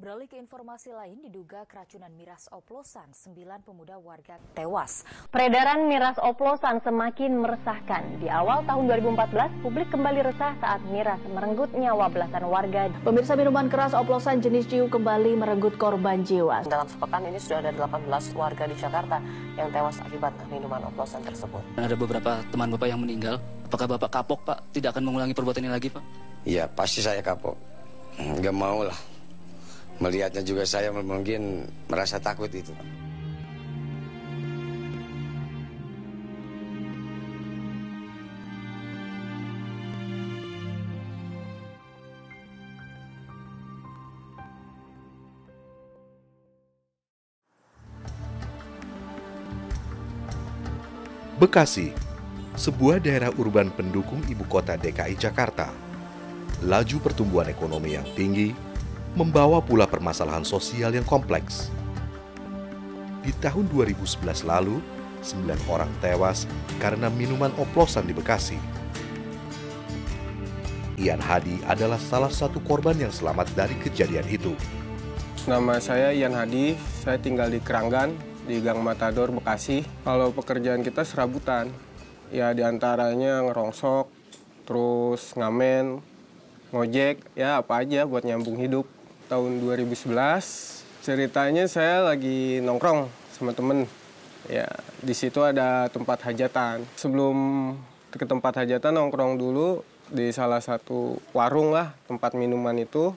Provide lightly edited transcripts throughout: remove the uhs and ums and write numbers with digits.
Beralih ke informasi lain, diduga keracunan miras oplosan, 9 pemuda warga tewas. Peredaran miras oplosan semakin meresahkan. Di awal tahun 2014, publik kembali resah saat miras merenggut nyawa belasan warga. Pemirsa, minuman keras oplosan jenis Jiu kembali merenggut korban jiwa. Dalam sepekan ini sudah ada 18 warga di Jakarta yang tewas akibat minuman oplosan tersebut. Ada beberapa teman Bapak yang meninggal. Apakah Bapak kapok, Pak? Tidak akan mengulangi perbuatan ini lagi, Pak? Iya, pasti saya kapok. Nggak mau lah. Melihatnya juga saya mungkin merasa takut itu. Bekasi, sebuah daerah urban pendukung ibu kota DKI Jakarta. Laju pertumbuhan ekonomi yang tinggi membawa pula permasalahan sosial yang kompleks. Di tahun 2011 lalu, 9 orang tewas karena minuman oplosan di Bekasi. Ian Hadi adalah salah satu korban yang selamat dari kejadian itu. Nama saya Ian Hadi, saya tinggal di Keranggan, di Gang Matador, Bekasi. Kalau pekerjaan kita serabutan, ya diantaranya ngerongsok, terus ngamen, ngojek, ya apa aja buat nyambung hidup. Tahun 2011, ceritanya saya lagi nongkrong sama temen. Ya, di situ ada tempat hajatan. Sebelum ke tempat hajatan nongkrong dulu di salah satu warung lah, tempat minuman itu.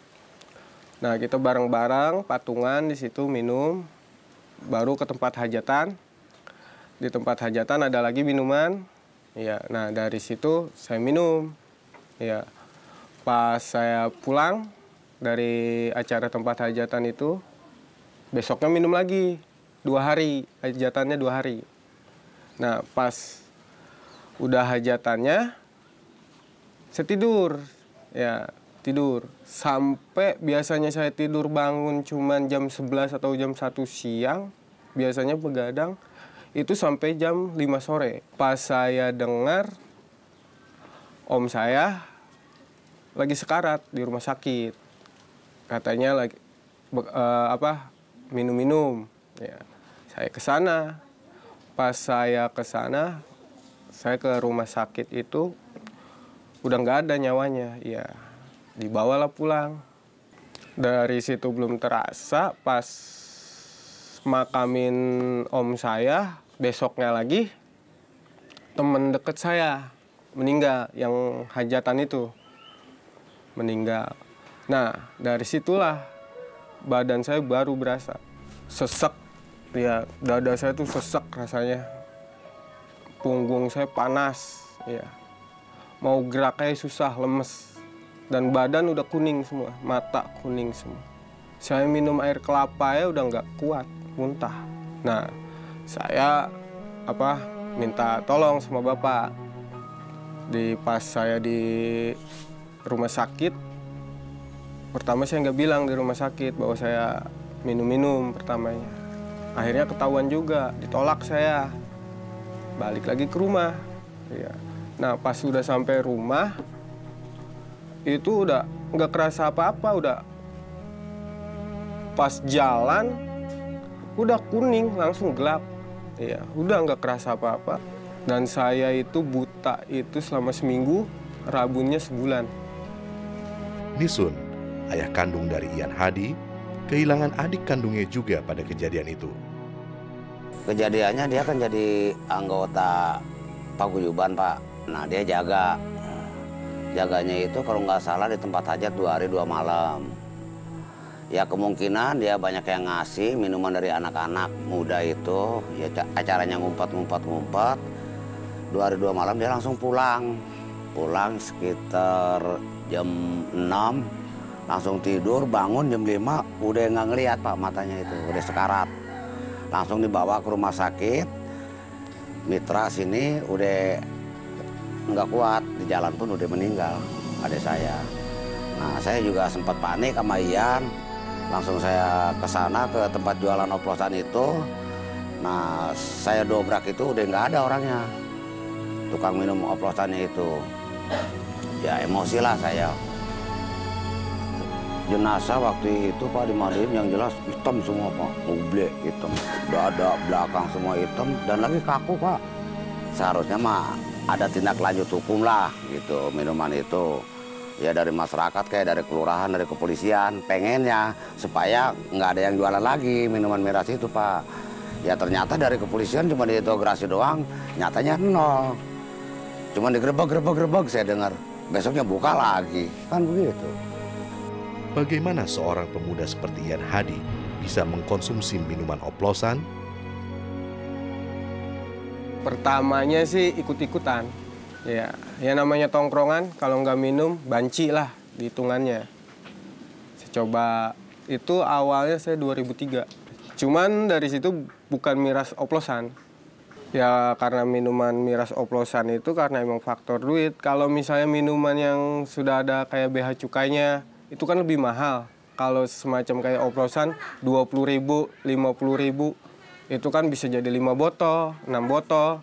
Nah, kita bareng-bareng patungan di situ minum, baru ke tempat hajatan. Di tempat hajatan ada lagi minuman. Ya, nah dari situ saya minum. Ya, pas saya pulang dari acara tempat hajatan itu, besoknya minum lagi 2 hari, hajatannya 2 hari. Nah, pas udah hajatannya, saya tidur, ya tidur. Sampai biasanya saya tidur bangun cuman jam 11 atau jam 1 siang, biasanya begadang, itu sampai jam 5 sore. Pas saya dengar, om saya lagi sekarat di rumah sakit. Katanya lagi minum-minum. Ya, saya ke sana. Pas saya ke sana, saya ke rumah sakit itu udah nggak ada nyawanya. Ya, dibawalah pulang. Dari situ belum terasa, pas makamin om saya, besoknya lagi temen deket saya meninggal, yang hajatan itu meninggal. Nah, dari situlah badan saya baru berasa sesek. Ya, dada saya tuh sesek rasanya. Punggung saya panas, ya. Mau geraknya susah, lemes. Dan badan udah kuning semua, mata kuning semua. Saya minum air kelapa ya udah nggak kuat, muntah. Nah, saya minta tolong sama bapak. Pas saya di rumah sakit, pertama saya nggak bilang di rumah sakit bahwa saya minum-minum pertamanya. Akhirnya ketahuan juga, ditolak saya. Balik lagi ke rumah. Ya. Nah, pas sudah sampai rumah, itu udah nggak kerasa apa-apa. Udah pas jalan, udah kuning, langsung gelap. Ya, udah nggak kerasa apa-apa. Dan saya itu buta itu selama seminggu, rabunnya sebulan. Nisun, ayah kandung dari Ian Hadi, kehilangan adik kandungnya juga pada kejadian itu. Kejadiannya dia kan jadi anggota paguyuban, Pak. Nah, dia jaganya itu kalau nggak salah di tempat hajat 2 hari 2 malam. Ya kemungkinan dia banyak yang ngasih minuman dari anak-anak muda itu. Ya acaranya ngumpet. 2 hari 2 malam dia langsung pulang. Pulang sekitar jam 6. Langsung tidur, bangun jam 5, udah nggak ngelihat Pak, matanya itu, udah sekarat. Langsung dibawa ke rumah sakit, mitra sini udah nggak kuat, di jalan pun udah meninggal, adik saya. Nah, saya juga sempat panik sama Ian, langsung saya ke sana ke tempat jualan oplosan itu. Nah, saya dobrak itu udah nggak ada orangnya, tukang minum oplosannya itu. Ya emosi lah saya. jenazah waktu itu Pak dimandiin yang jelas hitam semua Pak, ublek hitam, dada belakang semua hitam dan lagi kaku Pak. Seharusnya mah ada tindak lanjut hukum lah gitu minuman itu. Ya dari masyarakat kayak dari kelurahan, dari kepolisian, pengennya supaya nggak ada yang jualan lagi minuman miras itu Pak. Ya ternyata dari kepolisian cuma diintegrasi doang, nyatanya nol. Cuma digerebek saya dengar, besoknya buka lagi, kan begitu. Bagaimana seorang pemuda seperti Yan Hadi bisa mengkonsumsi minuman oplosan? Pertamanya sih ikut-ikutan. Ya namanya tongkrongan, kalau nggak minum, banci lah dihitungannya. Saya coba, itu awalnya saya 2003. Cuman dari situ bukan miras oplosan. Ya karena minuman miras oplosan itu karena emang faktor duit. Kalau misalnya minuman yang sudah ada kayak BH cukainya, itu kan lebih mahal. Kalau semacam kayak oplosan, 20.000, 50.000, itu kan bisa jadi 5 botol, 6 botol.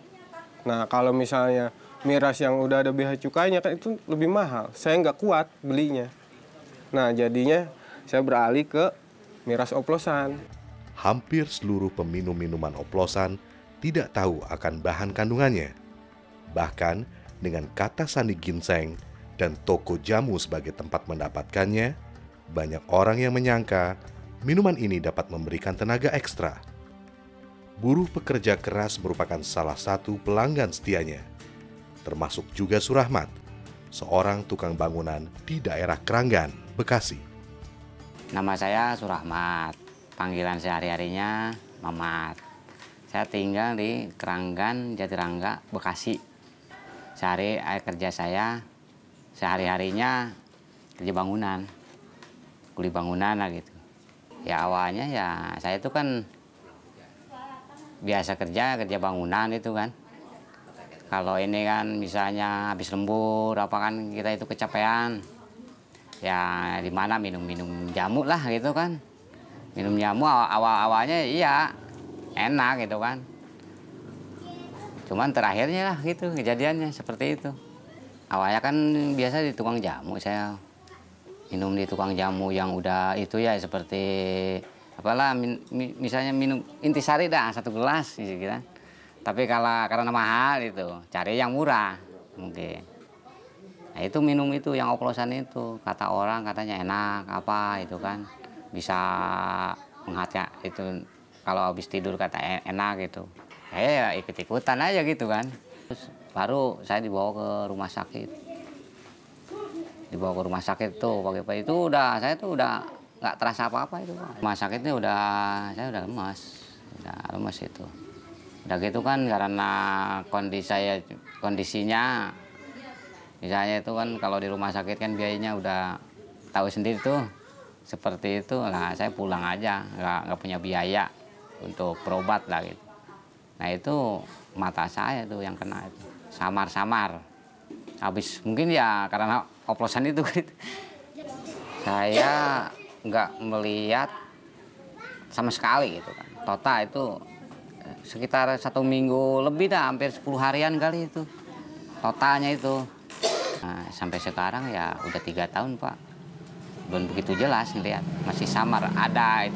Nah kalau misalnya miras yang udah ada BH cukainya kan itu lebih mahal. Saya nggak kuat belinya. Nah jadinya saya beralih ke miras oplosan. Hampir seluruh peminum minuman oplosan tidak tahu akan bahan kandungannya. Bahkan dengan kata sandi ginseng dan toko jamu sebagai tempat mendapatkannya, banyak orang yang menyangka minuman ini dapat memberikan tenaga ekstra. Buruh pekerja keras merupakan salah satu pelanggan setianya. Termasuk juga Surahmat, seorang tukang bangunan di daerah Kranggan, Bekasi. Nama saya Surahmat, panggilan sehari-harinya Mamat. Saya tinggal di Kranggan, Jatirangga, Bekasi. Sehari kerja saya, sehari-harinya kerja bangunan, kuli bangunan lah gitu. Ya awalnya ya saya itu kan biasa kerja bangunan itu kan. Kalau ini kan misalnya habis lembur apa kan kita itu kecapean. Ya di mana minum jamu lah gitu kan. Minum jamu awal-awalnya iya enak gitu kan. Cuman terakhirnya lah gitu kejadiannya seperti itu. Awalnya kan biasa di tukang jamu saya minum di tukang jamu yang udah itu ya seperti apalah misalnya minum intisari dah 1 gelas gitu kan. Tapi karena mahal itu, cari yang murah mungkin. Nah itu minum itu yang oplosan itu, kata orang katanya enak apa itu kan. Bisa menghaca itu kalau habis tidur kata enak gitu. Ya ikut-ikutan aja gitu kan. Terus baru saya dibawa ke rumah sakit. Dibawa ke rumah sakit tuh pagi-pagi itu saya tuh udah nggak terasa apa-apa itu. Rumah sakitnya saya udah lemas itu. Udah gitu kan karena kondisinya misalnya itu kan kalau di rumah sakit kan biayanya udah tahu sendiri tuh seperti itu. Nah saya pulang aja nggak punya biaya untuk berobat lah gitu. Nah itu mata saya tuh yang kena itu samar-samar habis mungkin ya karena oplosan itu gitu. Saya nggak melihat sama sekali gitu kan. Total itu sekitar 1 minggu lebih dah, hampir 10 harian kali itu totalnya itu. Nah, sampai sekarang ya udah 3 tahun Pak, belum begitu jelas ngeliat, masih samar, ada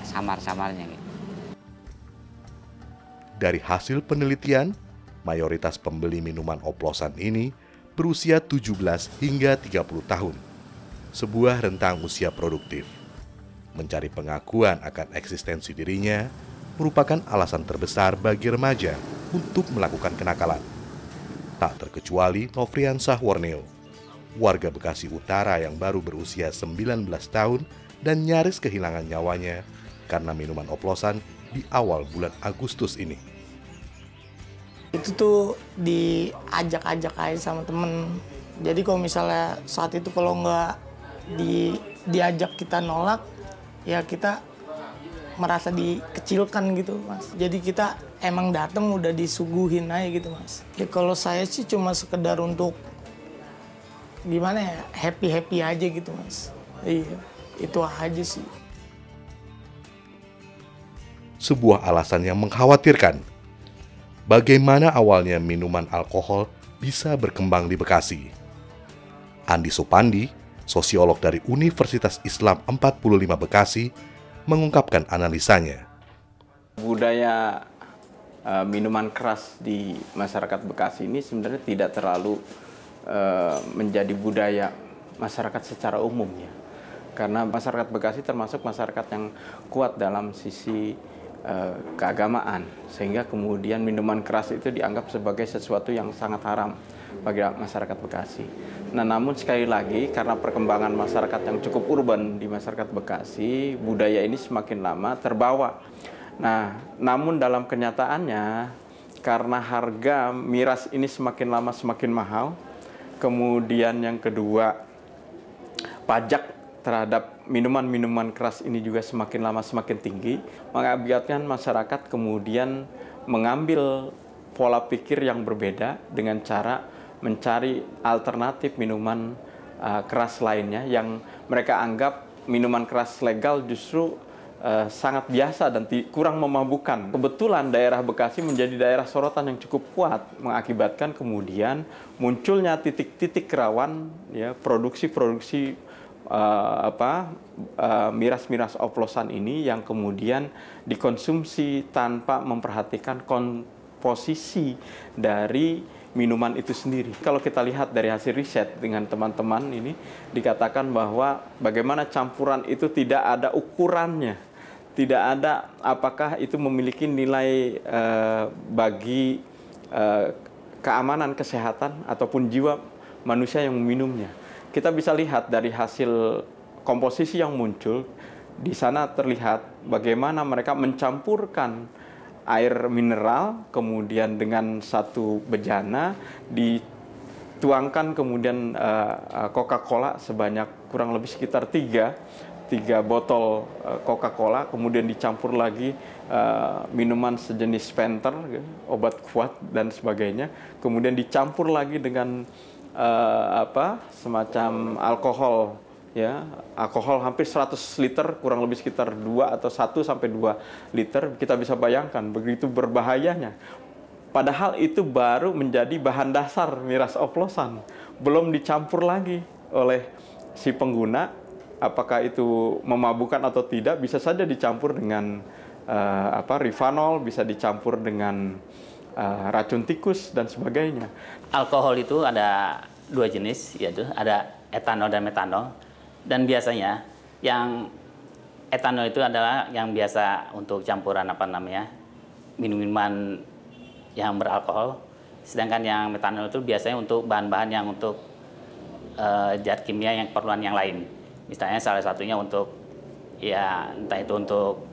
samar-samarnya gitu. Dari hasil penelitian, mayoritas pembeli minuman oplosan ini berusia 17 hingga 30 tahun, sebuah rentang usia produktif. Mencari pengakuan akan eksistensi dirinya merupakan alasan terbesar bagi remaja untuk melakukan kenakalan. Tak terkecuali Nofriansah Worneo, warga Bekasi Utara yang baru berusia 19 tahun dan nyaris kehilangan nyawanya karena minuman oplosan di awal bulan Agustus ini. Itu tuh diajak-ajak aja sama temen. Jadi kalau misalnya saat itu kalau nggak diajak kita nolak, ya kita merasa dikecilkan gitu Mas. Jadi kita emang datang udah disuguhin aja gitu Mas. Ya kalau saya sih cuma sekedar untuk gimana ya, happy aja gitu Mas. Iya, itu aja sih. Sebuah alasan yang mengkhawatirkan. Bagaimana awalnya minuman alkohol bisa berkembang di Bekasi? Andi Supandi, Sosiolog dari Universitas Islam 45 Bekasi mengungkapkan analisanya. Budaya minuman keras di masyarakat Bekasi ini sebenarnya tidak terlalu menjadi budaya masyarakat secara umum ya. Karena masyarakat Bekasi termasuk masyarakat yang kuat dalam sisi keagamaan, sehingga kemudian minuman keras itu dianggap sebagai sesuatu yang sangat haram bagi masyarakat Bekasi. Nah, namun sekali lagi karena perkembangan masyarakat yang cukup urban di masyarakat Bekasi, budaya ini semakin lama terbawa. Nah, namun dalam kenyataannya karena harga miras ini semakin lama semakin mahal, kemudian yang kedua pajak terhadap minuman-minuman keras ini juga semakin lama semakin tinggi, mengakibatkan masyarakat kemudian mengambil pola pikir yang berbeda dengan cara mencari alternatif minuman keras lainnya yang mereka anggap minuman keras legal justru sangat biasa dan kurang memabukkan. Kebetulan daerah Bekasi menjadi daerah sorotan yang cukup kuat, mengakibatkan kemudian munculnya titik-titik rawan ya produksi-produksi miras-miras oplosan ini yang kemudian dikonsumsi tanpa memperhatikan komposisi dari minuman itu sendiri. Kalau kita lihat dari hasil riset dengan teman-teman ini dikatakan bahwa bagaimana campuran itu tidak ada ukurannya, tidak ada apakah itu memiliki nilai bagi keamanan kesehatan ataupun jiwa manusia yang meminumnya. Kita bisa lihat dari hasil komposisi yang muncul, di sana terlihat bagaimana mereka mencampurkan air mineral, kemudian dengan satu bejana, dituangkan kemudian Coca-Cola sebanyak kurang lebih sekitar 3 botol Coca-Cola, kemudian dicampur lagi minuman sejenis Fenter, obat kuat dan sebagainya, kemudian dicampur lagi dengan semacam alkohol, ya, alkohol hampir 100 liter, kurang lebih sekitar 2 atau 1 sampai 2 liter, kita bisa bayangkan begitu berbahayanya. Padahal itu baru menjadi bahan dasar miras oplosan, belum dicampur lagi oleh si pengguna. Apakah itu memabukkan atau tidak, bisa saja dicampur dengan rifanol, bisa dicampur dengan racun tikus dan sebagainya. Alkohol itu ada 2 jenis, yaitu ada etanol dan metanol. Dan biasanya yang etanol itu adalah yang biasa untuk campuran minuman yang beralkohol. Sedangkan yang metanol itu biasanya untuk bahan-bahan yang untuk zat kimia yang keperluan yang lain. Misalnya salah satunya untuk ya entah itu untuk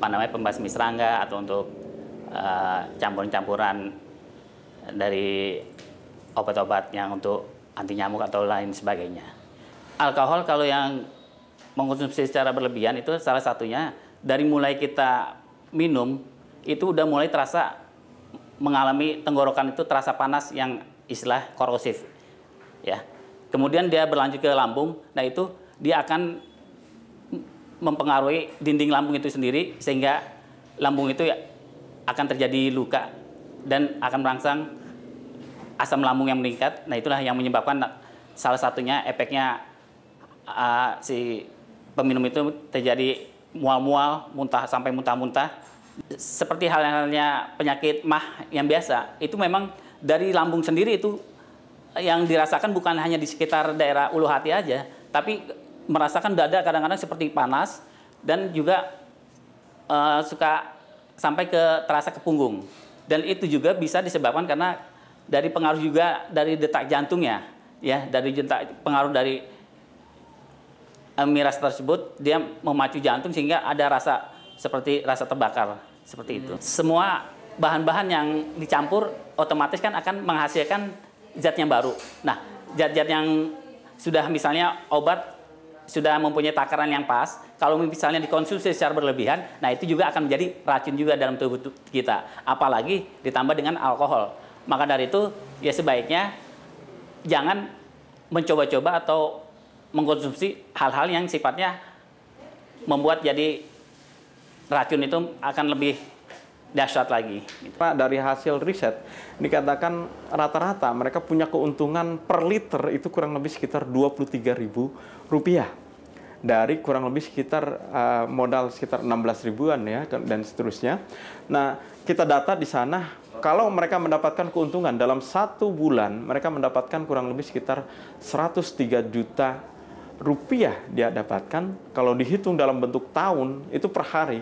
pembasmi serangga atau untuk campuran-campuran dari obat-obat yang untuk anti nyamuk atau lain sebagainya. Alkohol kalau yang mengkonsumsi secara berlebihan itu salah satunya dari mulai kita minum itu udah mulai terasa mengalami tenggorokan itu terasa panas yang istilah korosif, ya. Kemudian dia berlanjut ke lambung, nah itu dia akan mempengaruhi dinding lambung itu sendiri sehingga lambung itu ya akan terjadi luka dan akan merangsang asam lambung yang meningkat. Nah itulah yang menyebabkan salah satunya efeknya si peminum itu terjadi mual-mual, muntah sampai muntah-muntah. Seperti halnya penyakit MAH yang biasa, itu memang dari lambung sendiri itu yang dirasakan bukan hanya di sekitar daerah ulu hati aja, tapi merasakan dada kadang-kadang seperti panas dan juga suka sampai ke terasa ke punggung. Dan itu juga bisa disebabkan karena dari pengaruh juga dari detak jantungnya, ya, dari pengaruh dari miras tersebut dia memacu jantung sehingga ada rasa seperti rasa terbakar seperti itu. Semua bahan-bahan yang dicampur otomatis kan akan menghasilkan zat yang baru. Nah, zat-zat yang sudah misalnya obat sudah mempunyai takaran yang pas, kalau misalnya dikonsumsi secara berlebihan, nah itu juga akan menjadi racun juga dalam tubuh kita. Apalagi ditambah dengan alkohol. Maka dari itu ya sebaiknya jangan mencoba-coba atau mengkonsumsi hal-hal yang sifatnya membuat jadi racun itu akan lebih dahsyat lagi. Pak, dari hasil riset dikatakan rata-rata mereka punya keuntungan per liter itu kurang lebih sekitar Rp23.000 dari kurang lebih sekitar modal sekitar 16 ribuan ya dan seterusnya. Nah, kita data di sana kalau mereka mendapatkan keuntungan dalam 1 bulan mereka mendapatkan kurang lebih sekitar 103 juta rupiah dia dapatkan. Kalau dihitung dalam bentuk tahun itu per hari.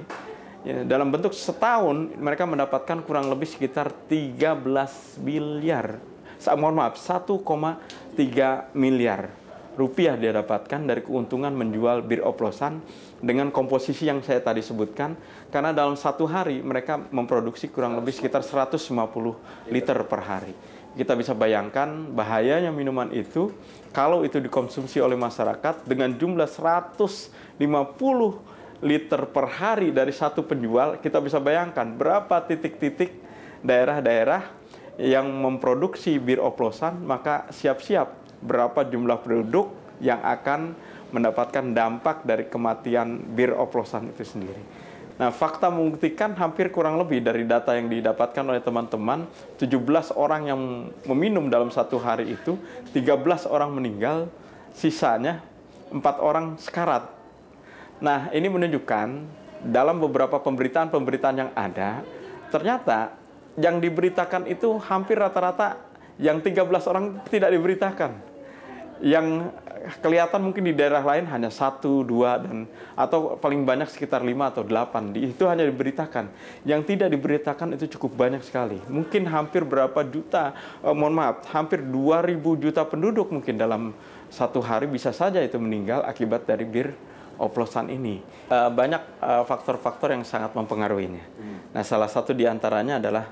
Ya, dalam bentuk setahun mereka mendapatkan kurang lebih sekitar 13 miliar. Mohon maaf, 1,3 miliar rupiah dia dapatkan dari keuntungan menjual bir oplosan dengan komposisi yang saya tadi sebutkan. Karena dalam 1 hari mereka memproduksi kurang lebih sekitar 150 liter per hari. Kita bisa bayangkan bahayanya minuman itu kalau itu dikonsumsi oleh masyarakat dengan jumlah 150 liter per hari dari satu penjual. Kita bisa bayangkan berapa titik-titik daerah-daerah yang memproduksi bir oplosan, maka siap-siap berapa jumlah penduduk yang akan mendapatkan dampak dari kematian bir oplosan itu sendiri. Nah, fakta membuktikan hampir kurang lebih dari data yang didapatkan oleh teman-teman, 17 orang yang meminum dalam 1 hari itu, 13 orang meninggal, sisanya 4 orang sekarat. Nah, ini menunjukkan dalam beberapa pemberitaan-pemberitaan yang ada, ternyata yang diberitakan itu hampir rata-rata yang 13 orang tidak diberitakan. Yang kelihatan mungkin di daerah lain hanya 1, 2, atau paling banyak sekitar 5 atau 8. Itu hanya diberitakan. Yang tidak diberitakan itu cukup banyak sekali. Mungkin hampir berapa juta, hampir 2.000 juta penduduk mungkin dalam 1 hari bisa saja itu meninggal akibat dari bir oplosan ini. Banyak faktor-faktor yang sangat mempengaruhinya. Nah, salah satu diantaranya adalah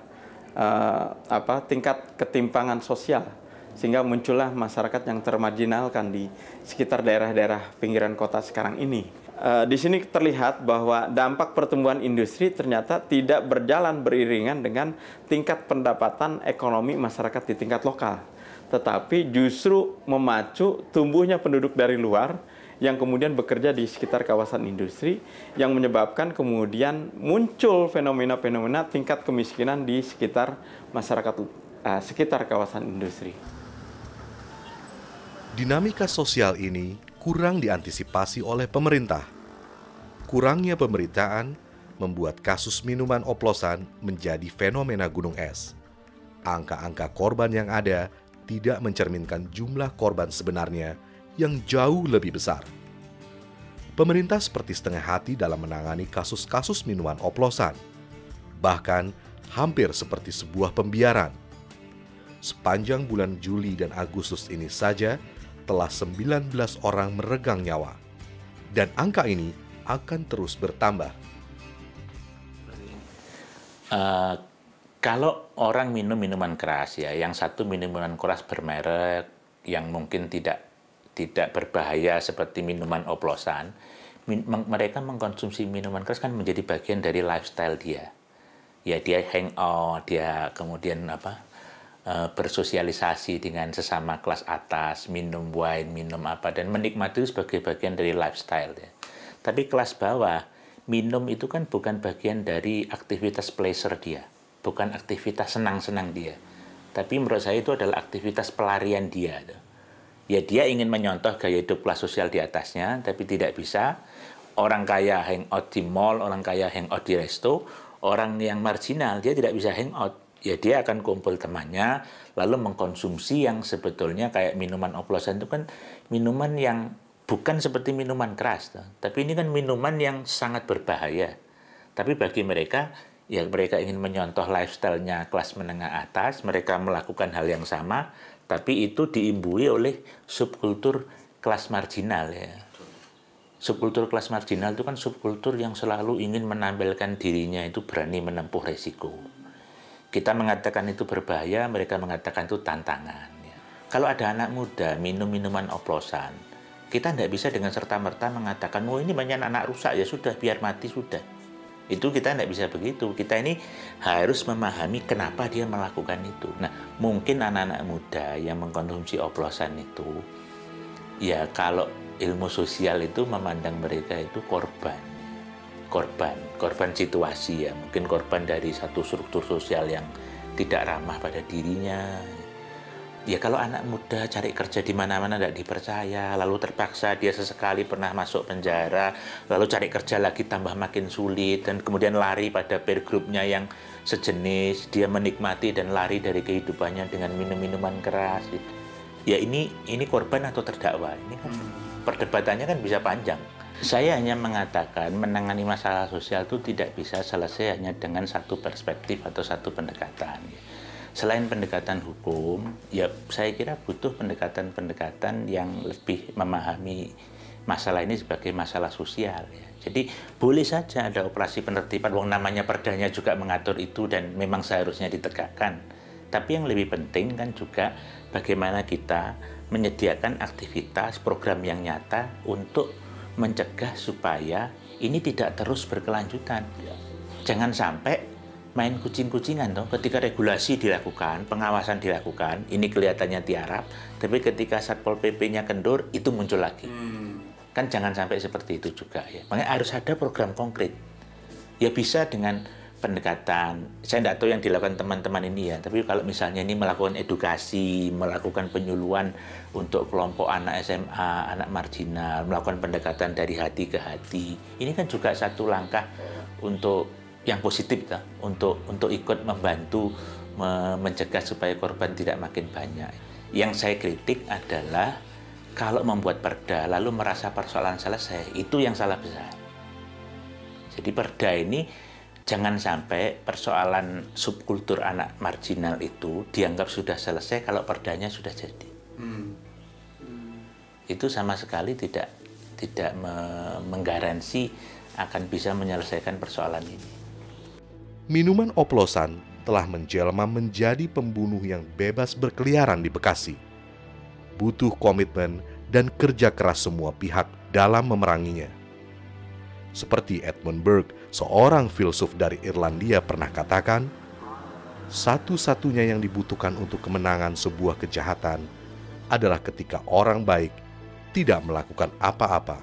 tingkat ketimpangan sosial. Sehingga muncullah masyarakat yang termarginalkan di sekitar daerah-daerah pinggiran kota sekarang ini. Di sini terlihat bahwa dampak pertumbuhan industri ternyata tidak berjalan beriringan dengan tingkat pendapatan ekonomi masyarakat di tingkat lokal. Tetapi justru memacu tumbuhnya penduduk dari luar yang kemudian bekerja di sekitar kawasan industri yang menyebabkan kemudian muncul fenomena-fenomena tingkat kemiskinan di sekitar masyarakat sekitar kawasan industri. Dinamika sosial ini kurang diantisipasi oleh pemerintah. Kurangnya pemberitaan membuat kasus minuman oplosan menjadi fenomena gunung es. Angka-angka korban yang ada tidak mencerminkan jumlah korban sebenarnya yang jauh lebih besar. Pemerintah seperti setengah hati dalam menangani kasus-kasus minuman oplosan. Bahkan hampir seperti sebuah pembiaran. Sepanjang bulan Juli dan Agustus ini saja, telah 19 orang meregang nyawa. Dan angka ini akan terus bertambah. Kalau orang minum minuman keras, ya, yang satu minuman keras bermerek, yang mungkin tidak berbahaya seperti minuman oplosan, mereka mengkonsumsi minuman keras kan menjadi bagian dari lifestyle dia. Ya, dia hangout, dia kemudian bersosialisasi dengan sesama kelas atas, minum wine, minum dan menikmati itu sebagai bagian dari lifestyle. Ya. Tapi kelas bawah, minum itu kan bukan bagian dari aktivitas pleasure dia, bukan aktivitas senang-senang dia. Tapi menurut saya itu adalah aktivitas pelarian dia. Ya, dia ingin menyontoh gaya hidup kelas sosial di atasnya, tapi tidak bisa. Orang kaya hangout di mall, orang kaya hangout di resto, orang yang marginal dia tidak bisa hangout. Ya, dia akan kumpul temannya, lalu mengkonsumsi yang sebetulnya kayak minuman oplosan itu kan minuman yang bukan seperti minuman keras. Tapi ini kan minuman yang sangat berbahaya. Tapi bagi mereka, ya mereka ingin menyontoh lifestyle-nya kelas menengah atas, mereka melakukan hal yang sama, tapi itu diimbui oleh subkultur kelas marginal. Ya. Subkultur kelas marginal itu kan subkultur yang selalu ingin menampilkan dirinya itu berani menempuh resiko. Kita mengatakan itu berbahaya, mereka mengatakan itu tantangan. Ya. Kalau ada anak muda minum minuman oplosan, kita tidak bisa dengan serta-merta mengatakan, oh ini banyak anak rusak, ya sudah, biar mati sudah. Itu kita tidak bisa begitu. Kita ini harus memahami kenapa dia melakukan itu. Nah, mungkin anak-anak muda yang mengkonsumsi oplosan itu, ya kalau ilmu sosial itu memandang mereka itu korban. korban situasi ya, mungkin korban dari satu struktur sosial yang tidak ramah pada dirinya. Ya kalau anak muda cari kerja di mana-mana tidak dipercaya, lalu terpaksa dia sesekali pernah masuk penjara, lalu cari kerja lagi tambah makin sulit, dan kemudian lari pada peer group-nya yang sejenis, dia menikmati dan lari dari kehidupannya dengan minum-minuman keras. Ya ini korban atau terdakwa, ini kan perdebatannya kan bisa panjang. Saya hanya mengatakan menangani masalah sosial itu tidak bisa selesai hanya dengan satu perspektif atau satu pendekatan. Selain pendekatan hukum, ya saya kira butuh pendekatan-pendekatan yang lebih memahami masalah ini sebagai masalah sosial. Ya. Jadi boleh saja ada operasi penertiban, wong namanya perdanya juga mengatur itu dan memang seharusnya ditegakkan. Tapi yang lebih penting kan juga bagaimana kita menyediakan aktivitas, program yang nyata untuk mencegah supaya ini tidak terus berkelanjutan. Jangan sampai main kucing-kucingan toh, ketika regulasi dilakukan, pengawasan dilakukan, ini kelihatannya tiarap, tapi ketika Satpol PP-nya kendur, itu muncul lagi. Kan jangan sampai seperti itu juga ya. Makanya harus ada program konkret. Ya bisa dengan pendekatan, saya tidak tahu yang dilakukan teman-teman ini ya, tapi kalau misalnya ini melakukan edukasi, melakukan penyuluhan untuk kelompok anak SMA, anak marginal, melakukan pendekatan dari hati ke hati, ini kan juga satu langkah untuk yang positif ya, untuk ikut membantu mencegah supaya korban tidak makin banyak. Yang saya kritik adalah kalau membuat perda lalu merasa persoalan selesai, itu yang salah besar. Jadi perda ini jangan sampai persoalan subkultur anak marginal itu dianggap sudah selesai kalau perdanya sudah jadi. Itu sama sekali tidak menggaransi akan bisa menyelesaikan persoalan ini. Minuman oplosan telah menjelma menjadi pembunuh yang bebas berkeliaran di Bekasi. Butuh komitmen dan kerja keras semua pihak dalam memeranginya. Seperti Edmund Burke, seorang filsuf dari Irlandia pernah katakan, satu-satunya yang dibutuhkan untuk kemenangan sebuah kejahatan adalah ketika orang baik tidak melakukan apa-apa